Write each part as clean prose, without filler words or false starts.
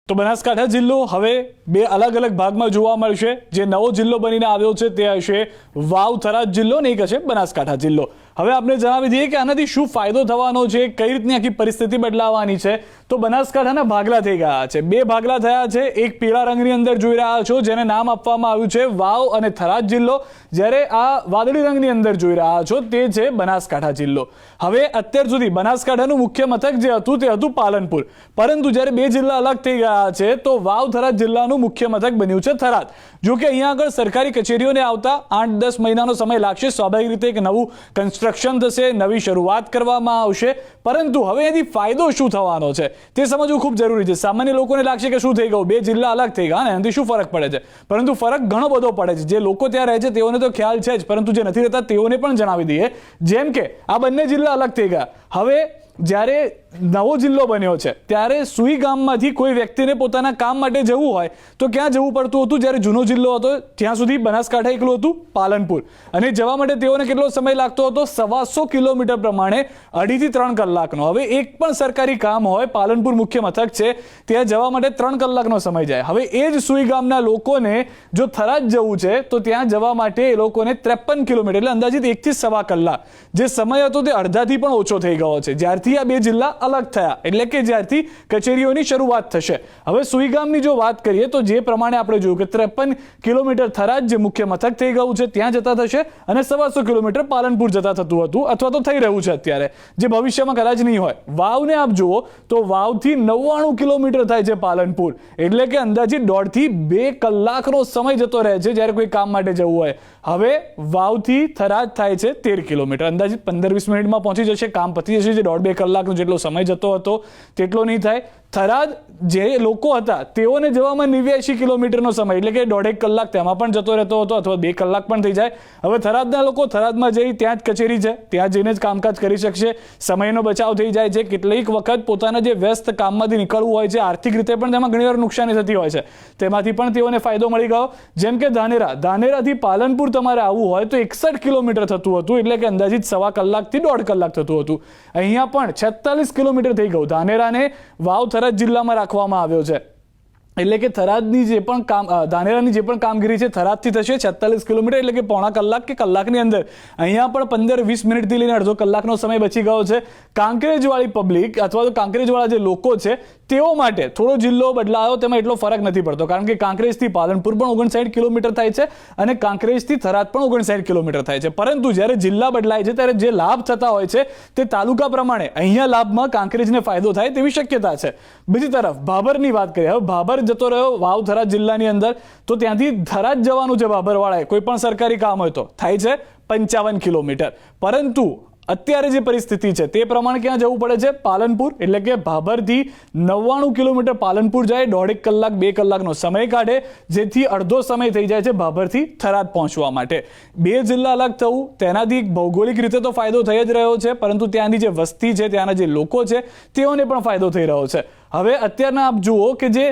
તો બનાસકાંઠા જિલ્લો હવે બે અલગ અલગ ભાગમાં જોવા મળશે। જે નવો જિલ્લો બનીને આવ્યો છે તે હશે વાવ થરાદ જિલ્લો ને એક હશે બનાસકાંઠા જિલ્લો। હવે આપણે જણાવી દઈએ કે આનાથી શું ફાયદો થવાનો છે, કઈ રીતની આખી પરિસ્થિતિ બદલાવાની છે। તો બનાસકાંઠાના ભાગલા થઈ ગયા છે, બે ભાગલા થયા છે। એક પીળા રંગની અંદર જોઈ રહ્યા છો જેને નામ આપવામાં આવ્યું છે વાવ અને થરાદ જિલ્લો, જ્યારે આ વાદળી રંગની અંદર જોઈ રહ્યા છો તે છે બનાસકાંઠા જિલ્લો। હવે અત્યાર સુધી બનાસકાંઠાનું મુખ્ય મથક જે હતું તે હતું પાલનપુર, પરંતુ જ્યારે બે જિલ્લા અલગ થઈ ગયા છે તો વાવ થરાદ જિલ્લાનું મુખ્ય મથક બન્યું છે થરાદ। જો કે અહીંયા આગળ સરકારી કચેરીઓને આવતા 8-10 મહિનાનો સમય લાગશે। સ્વાભાવિક રીતે એક નવું કન્સ્ટ્રક્શન થશે, નવી શરૂઆત કરવામાં આવશે, પરંતુ હવે એથી ફાયદો શું થવાનો છે તે સમજવું ખૂબ જરૂરી છે। સામાન્ય લોકોને લાગશે કે શું થઈ ગયું, બે જિલ્લા અલગ થઈ ગયા ને એનાથી શું ફરક પડે છે, પરંતુ ફરક ઘણો બધો પડે છે। જે લોકો ત્યાં રહે છે તેઓને તો ખ્યાલ છે જ, પરંતુ જે નથી રહેતા તેઓને પણ જણાવી દઈએ। જેમ કે આ બંને જિલ્લા અલગ થઈ ગયા, હવે જ્યારે નવો જિલ્લો બન્યો છે ત્યારે સુઈ ગામમાંથી કોઈ વ્યક્તિને પોતાના કામ માટે જવું હોય તો ક્યાં જવું પડતું હતું? જ્યારે જૂનો જિલ્લો હતો ત્યાં સુધી બનાસકાંઠા એકલું હતું પાલનપુર, અને જવા માટે તેઓને કેટલો સમય લાગતો હતો? 125 કિલોમીટર પ્રમાણે 2.5 થી 3 કલાકનો। હવે એક પણ સરકારી કામ હોય, પાલનપુર મુખ્ય મથક છે, ત્યાં જવા માટે 3 કલાકનો સમય જાય। હવે એ જ સુઈ ગામના લોકોને જો થરાદ જવું છે તો ત્યાં જવા માટે એ લોકોને 53 કિલોમીટર એટલે અંદાજિત 1 થી 1.25 કલાક જે સમય હતો તે અડધાથી પણ ઓછો થઈ ગયો છે જ્યારથી આ બે જિલ્લા અલગ થયા, એટલે કે જ્યારથી કચેરીઓની શરૂઆત થશે। હવે સુઈગામની જો વાત કરીએ તો જે પ્રમાણે આપણે જોયું કે 53 કિલોમીટર થરાદ જે મુખ્ય મથક થઈ ગયું છે ત્યાં જતા થશે, અને 125 કિલોમીટર પાલનપુર જતા થતું હતું અથવા તો થઈ રહ્યું છે અત્યારે, જે ભવિષ્યમાં કદાચ નહીં હોય। વાવને આપ જુઓ તો વાવથી 99 કિલોમીટર થાય છે પાલનપુર, એટલે કે અંદાજિત 1.5 થી 2 કલાકનો સમય જતો રહે છે જ્યારે કોઈ કામ માટે જવું હોય। હવે વાવથી થરાદ થાય છે 13 કિલોમીટર, અંદાજિત 15-20 મિનિટમાં પહોંચી જશે, કામ પતી જશે। જે 1.5-2 કલાકનો જેટલો સમય જતો હતો તેટલો નહીં થાય। થરાદ જે લોકો હતા તેઓને જવામાં 89 કિલોમીટરનો સમય એટલે કે 1.5 કલાક તેમાં પણ જતો રહેતો હતો, અથવા 2 કલાક પણ થઈ જાય। હવે થરાદના લોકો થરાદમાં જઈ ત્યાં જ કચેરી છે, ત્યાં જઈને જ કામકાજ કરી શકશે, સમયનો બચાવ થઈ જાય છે। કેટલીક વખત પોતાના જે વ્યસ્ત કામમાંથી નીકળવું હોય છે, આર્થિક રીતે પણ તેમાં ઘણીવાર નુકસાની થતી હોય છે, તેમાંથી પણ તેઓને ફાયદો મળી ગયો। જેમ કે ધાનેરાથી પાલનપુર તમારે આવવું હોય તો 61 કિલોમીટર થતું હતું, એટલે કે અંદાજિત 1.25 કલાકથી 1.5 કલાક થતું હતું। અહીંયા પણ 46 કિલોમીટર થઈ ગયું। ધાનેરાને વાવ થરાદ જિલ્લામાં રાખવામાં આવ્યો છે, એટલે કે થરાદની જે પણ ધાનેરાની જે પણ કામગીરી છે થરાદથી થશે 46 કિલોમીટર, એટલે કે પોણા કલાક કે કલાકની અંદર। અહીંયા પણ 15-20 મિનિટથી લઈને અડધો કલાકનો સમય બચી ગયો છે। કાંકરેજવાળી પબ્લિક અથવા તો કાંકરેજવાળા જે લોકો છે તેઓ માટે થોડો જિલ્લો બદલાયો, તેમાં એટલો ફરક નથી પડતો, કારણ કે કાંકરેજથી પાલનપુર પણ 59 કિલોમીટર થાય છે અને કાંકરેજથી થરાદ પણ 59 કિલોમીટર થાય છે। પરંતુ જ્યારે જિલ્લા બદલાય છે ત્યારે જે લાભ થતા હોય છે તે તાલુકા પ્રમાણે અહીંયા લાભમાં કાંકરેજને ફાયદો થાય તેવી શક્યતા છે। બીજી તરફ ભાભરની વાત કરીએ, હવે ભાભર જતો રહ્યો વાવ થરાદ જિલ્લાની અંદર, તો ત્યાંથી થરાદ જવાનું છે ભાભરવાળાએ કોઈ પણ સરકારી કામ હોય તો થાય છે 55 કિલોમીટર, પરંતુ અત્યારે જે પરિસ્થિતિ છે તે પ્રમાણે ક્યાં જવું પડે છે? પાલનપુર, એટલે કે ભાભરથી 99 કિલોમીટર પાલનપુર જાય, 1.5 કલાક 2 કલાકનો સમય કાઢે, જેથી અડધો સમય થઈ જાય છે ભાભરથી થરાદ પહોંચવા માટે। બે જિલ્લા અલગ થવું તેનાથી ભૌગોલિક રીતે તો ફાયદો થઈ જ રહ્યો છે, પરંતુ ત્યાંની જે વસ્તી છે, ત્યાંના જે લોકો છે તેઓને પણ ફાયદો થઈ રહ્યો છે। હવે અત્યારના આપ જુઓ કે જે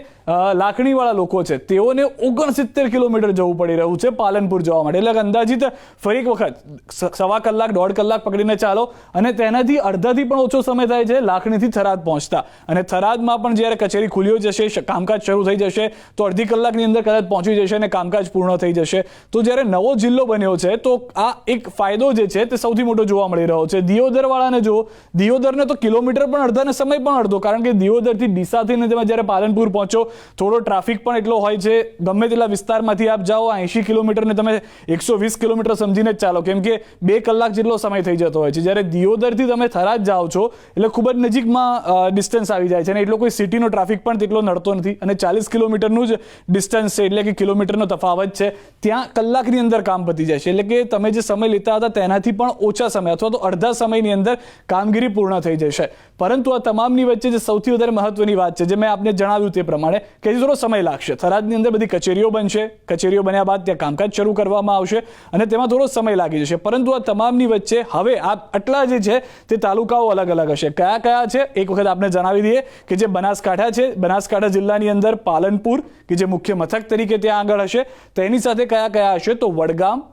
લાખણીવાળા લોકો છે તેઓને 69 કિલોમીટર જવું પડી રહ્યું છે પાલનપુર જવા માટે, એટલે અંદાજિત ફરી એક વખત 1.25 કલાક 1.5 કલાક પકડીને ચાલો, અને તેનાથી અડધાથી પણ ઓછો સમય થાય છે લાખણીથી થરાદ પહોંચતા। અને થરાદમાં પણ જ્યારે કચેરી ખુલ્યો જશે, કામકાજ શરૂ થઈ જશે તો અડધી કલાકની અંદર કદાચ પહોંચી જશે અને કામકાજ પૂર્ણ થઈ જશે। તો જ્યારે નવો જિલ્લો બન્યો છે તો આ એક ફાયદો જે છે તે સૌથી મોટો જોવા મળી રહ્યો છે। દિયોદરવાળાને જુઓ, દિયોદરને તો કિલોમીટર પણ અડધા અને સમય પણ અડધો, કારણ કે દિયોદરથી ડીસાથી તમે જ્યારે પાલનપુર પહોંચો થોડો ટ્રાફિક પણ એટલો હોય છે, ગમે તેટલા વિસ્તારમાંથી આપ જાઓ 80 કિલોમીટરને તમે 120 કિલોમીટર સમજીને જ ચાલો, કેમ કે 2 કલાક જેટલો સમય થઈ જતો હોય છે। જ્યારે દિયોદરથી તમે થરાદ જાઓ છો એટલે ખૂબ જ નજીકમાં ડિસ્ટન્સ આવી જાય છે, અને એટલો કોઈ સિટીનો ટ્રાફિક પણ તેટલો નડતો નથી, અને 40 કિલોમીટરનું જ ડિસ્ટન્સ છે, એટલે કે કિલોમીટરનો તફાવત છે, ત્યાં કલાકની અંદર કામ પતી જાય છે। એટલે કે તમે જે સમય લેતા હતા તેનાથી પણ ઓછા સમય અથવા તો અડધા સમયની અંદર કામગીરી પૂર્ણ થઈ જશે। પરંતુ આ તમામની વચ્ચે જે સૌથી વધારે મહત્વની વાત છે, જે મેં આપને જણાવ્યું તે પ્રમાણે, કે થોડો સમય લાગશે। થરાદની અંદર બધી કચેરીઓ બનશે, કચેરીઓ બન્યા બાદ ત્યાં કામકાજ શરૂ કરવામાં આવશે અને તેમાં થોડો સમય લાગી જશે, પરંતુ આ તમામની વચ્ચે હવે આટલા જે છે તે તાલુકાઓ અલગ અલગ હશે। કયા કયા છે એક વખત આપને જણાવી દઈએ કે જે બનાસકાંઠા છે, બનાસકાંઠા જિલ્લાની અંદર પાલનપુર કે જે મુખ્ય મથક તરીકે ત્યાં આગળ હશે, તેની સાથે કયા કયા હશે? તો વડગામ,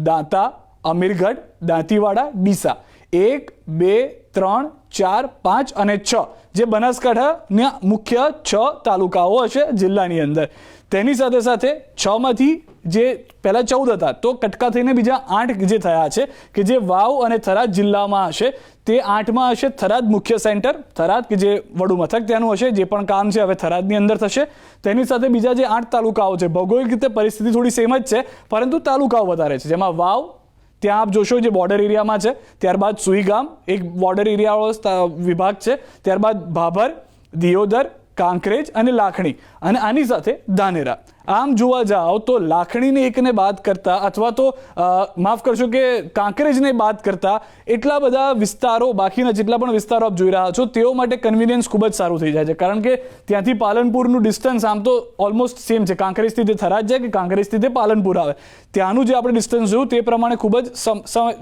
દાંતા, અમીરગઢ, દાંતીવાડા, ડીસા, 1, 2, 3, 4, 5 અને 6 જે બનાસકાંઠાના મુખ્ય 6 તાલુકાઓ હશે જિલ્લાની અંદર. તેની સાથે સાથે 6 માંથી જે પહેલા 14 હતા તો કટકા થઈને બીજા 8 જે થયા છે કે જે વાવ અને થરાદ જિલ્લામાં હશે તે 8માં હશે થરાદ મુખ્ય સેન્ટર થરાદ કે જે વડુ મથક ત્યાંનું હશે. જે પણ કામ છે હવે થરાદની અંદર થશે. તેની સાથે બીજા જે 8 તાલુકાઓ છે ભૌગોલિક રીતે પરિસ્થિતિ થોડી સેમ જ છે પરંતુ તાલુકાઓ વધારે છે જેમાં વાવ ત્યાં આપ જોશો જે બોર્ડર એરિયામાં છે, ત્યારબાદ સુઈગામ એક બોર્ડર એરિયાવાળો વિભાગ છે, ત્યારબાદ ભાભર, દિયોદર, કાંકરેજ અને લાખણી અને આની સાથે ધાનેરા. આમ જોવા જાઓ તો લાખણીને એકને બાદ કરતા અથવા તો માફ કરશો કે કાંકરેજને બાદ કરતા એટલા બધા વિસ્તારો બાકીના જેટલા પણ વિસ્તારો આપ જોઈ રહ્યા છો તેઓ માટે કન્વિનિયન્સ ખૂબ જ સારું થઈ જાય છે કારણ કે ત્યાંથી પાલનપુરનું ડિસ્ટન્સ આમ તો ઓલમોસ્ટ સેમ છે. કાંકરેજથી તે થરાદ જાય કે કાંકરેજથી તે પાલનપુર આવે ત્યાંનું જે આપણે ડિસ્ટન્સ જોયું તે પ્રમાણે ખૂબ જ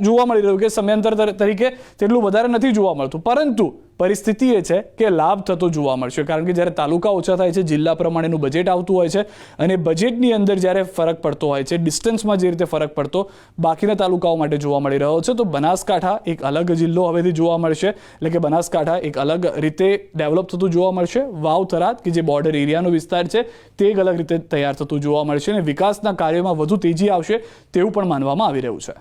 જોવા મળી રહ્યું કે સમયાંતર તરીકે તેટલું વધારે નથી જોવા મળતું પરંતુ પરિસ્થિતિ એ છે કે લાભ થતો જોવા મળશે કારણ કે જ્યારે તાલુકા ઓછા થાય છે જિલ્લા પ્રમાણેનું બજેટ આવતું હોય છે અને બજેટની અંદર જ્યારે ફરક પડતો હોય છે ડિસ્ટન્સમાં જે રીતે ફરક પડતો બાકીના તાલુકાઓ માટે જોવા મળી રહ્યો છે તો બનાસકાંઠા એક અલગ જિલ્લો હવેથી જોવા મળશે એટલે કે બનાસકાંઠા એક અલગ રીતે ડેવલપ થતું જોવા મળશે. વાવ થરાદ કે જે બોર્ડર એરિયાનો વિસ્તાર છે તે એક અલગ રીતે તૈયાર થતું જોવા મળશે અને વિકાસના કાર્યોમાં વધુ તેજી આવશે તેવું પણ માનવામાં આવી રહ્યું છે.